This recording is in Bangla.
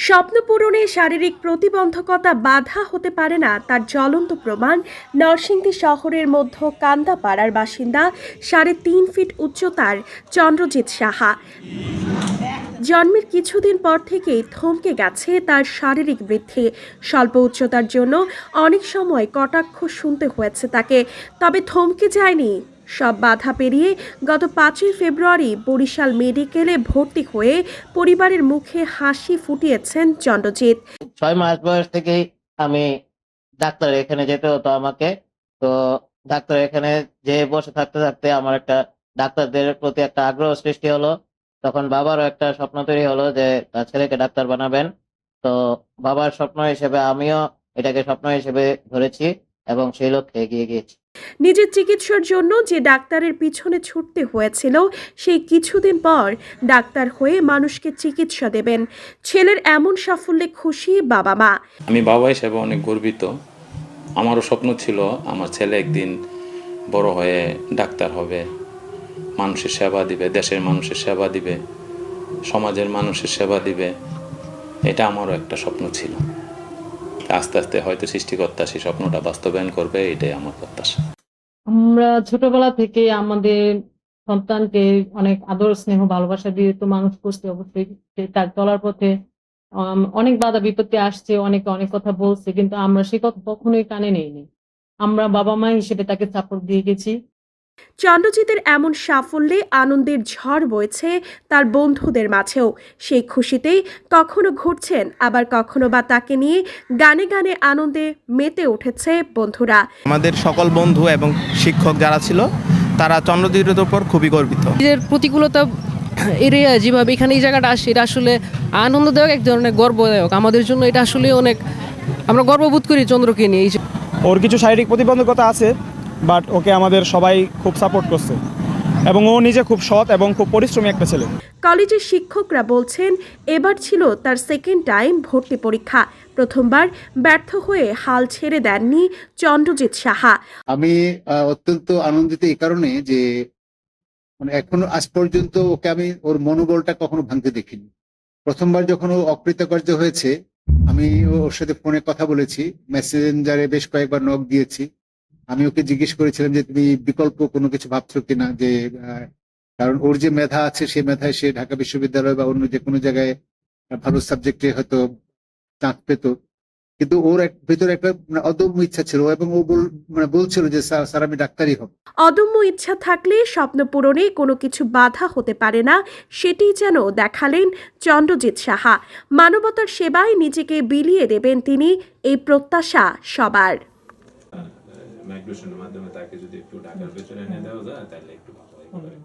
স্বপ্ন পূরণে শারীরিক প্রতিবন্ধকতা বাধা হতে পারে না, তার জ্বলন্ত প্রমাণ নরসিংদী শহরের মধ্য কান্দাপাড়ার বাসিন্দা ৩.৫ ফিট উচ্চতার চন্দ্রজিৎ সাহা। জন্মের কিছুদিন পর থেকেই থমকে গেছে তার শারীরিক বৃদ্ধি। স্বল্প উচ্চতার জন্য অনেক সময় কটাক্ষ শুনতে হয়েছে তাকে, তবে থমকে যায়নি। সব বাধা পেরিয়ে গত ৫ই ফেব্রুয়ারি বরিশাল মেডিকেলে ভর্তি হয়ে পরিবারের মুখে হাসি ফুটিয়েছেন চন্দ্রজিৎ। ৬ মাস বয়স থেকেই আমি ডাক্তার এখানে যেতে হতো আমাকে। তো ডাক্তার এখানে যে বসে থাকতে থাকতে আমার একটা ডাক্তারদের প্রতি একটা আগ্রহ সৃষ্টি হলো। তখন বাবারও একটা স্বপ্ন তৈরি হলো যে তার ছেলেকে ডাক্তার বানাবেন। তো বাবার স্বপ্ন হিসেবে আমিও এটাকে স্বপ্ন হিসেবে ধরেছি এবং সেই লক্ষ্যে এগিয়ে গিয়েছি। নিজের চিকিৎসার জন্য যে ডাক্তারের পিছনে ছুটতে হয়েছিল, সেই কিছুদিন পর ডাক্তার হয়ে মানুষকে চিকিৎসা দেবেন। ছেলের এমন সাফল্যে খুশি বাবা মা। আমি বাবা হিসেবে অনেক গর্বিত। আমারও স্বপ্ন ছিল আমার ছেলে একদিন বড় হয়ে ডাক্তার হবে, মানুষের সেবা দিবে, দেশের মানুষের সেবা দিবে, সমাজের মানুষের সেবা দিবে। এটা আমারও একটা স্বপ্ন ছিল। আস্তে আস্তে হয়তো সৃষ্টিকর্তা সেই স্বপ্নটা বাস্তবায়ন করবে, এটাই আমার প্রত্যাশা। আমরা ছোটবেলা থেকে আমাদের সন্তানকে অনেক আদর স্নেহ ভালোবাসা দিয়ে তো মানুষ করছে। অবশ্যই তার চলার পথে অনেক বাধা বিপত্তি আসছে, অনেকে অনেক কথা বলছে, কিন্তু আমরা সে কথা কখনোই কানে নেইনি। আমরা বাবা মা হিসেবে তাকে সাপোর্ট দিয়ে গেছি। চন্দ্রজিতের এমন সাফল্যে আনন্দের ঝড় বইছে তার বন্ধুদের মাঝেও। সেই খুশিতেই কখনো ঘুরছেন, আবার কখনো বা তাকে নিয়ে গানে গানে আনন্দে মেতে উঠেছে বন্ধুরা। আমাদের সকল বন্ধু এবং শিক্ষক যারা ছিল তারা চন্দ্রজিতের উপর খুবই গর্বিত। নিজের প্রতিকূলতা এরিয়া যেভাবে এখানে এই জায়গাটা আসে, এটা আসলে আনন্দদায়ক, এক ধরনের গর্বদায়ক আমাদের জন্য। এটা আসলে অনেক আমরা গর্ববোধ করি চন্দ্রকে নিয়ে। ওর কিছু শারীরিক প্রতিবন্ধকতা আছে, বাট ওকে আমাদের সবাই খুব সাপোর্ট করছে এবং ও নিজে খুব সৎ এবং খুব পরিশ্রমী একটা ছেলে। কলেজের শিক্ষকরা বলছেন, এবার ছিল তার সেকেন্ড টাইম ভর্তি পরীক্ষা। প্রথমবার ব্যর্থ হয়ে হাল ছেড়ে দেননি চন্দ্রজিৎ সাহা। আমি অত্যন্ত আনন্দিত এই কারণে যে মানে এখনো আজ পর্যন্ত ওকে আমি ওর মনোবলটা কখনো ভাঙতে দেখিনি। প্রথমবার যখন ও অকৃতকার্য হয়েছে, আমি ওর সাথে ফোনে কথা বলেছি, মেসেঞ্জারে বেশ কয়েকবার নক দিয়েছি। আমি ওকে জিজ্ঞেস করেছিলাম যে তুমি বিকল্প কোনো কিছু ভাবছো কিনা, যে কারণ ওর যে মেধা আছে সেই মেধায় সে ঢাকা বিশ্ববিদ্যালয় বা অন্য যে কোনো জায়গায় ভালো সাবজেক্টে হয়তো চান্স পেত, কিন্তু ওর ভেতরে একটা অদম্য ইচ্ছা ছিল এবং ও বলছিল যে স্যার আমি ডাক্তারই হব। অদম্য ইচ্ছা থাকলে স্বপ্ন পূরণে কোনো কিছু বাধা হতে পারে না, সেটি যেন দেখালেন চন্দ্রজিৎ সাহা। মানবতার সেবায় নিজেকে বিলিয়ে দেবেন তিনি, এই প্রত্যাশা সবার। মাইগ্রেশনের মাধ্যমে তাকে যদি একটু ঢাকার পেছনে এনে দেওয়া যায় তাহলে একটু ভালো হয়।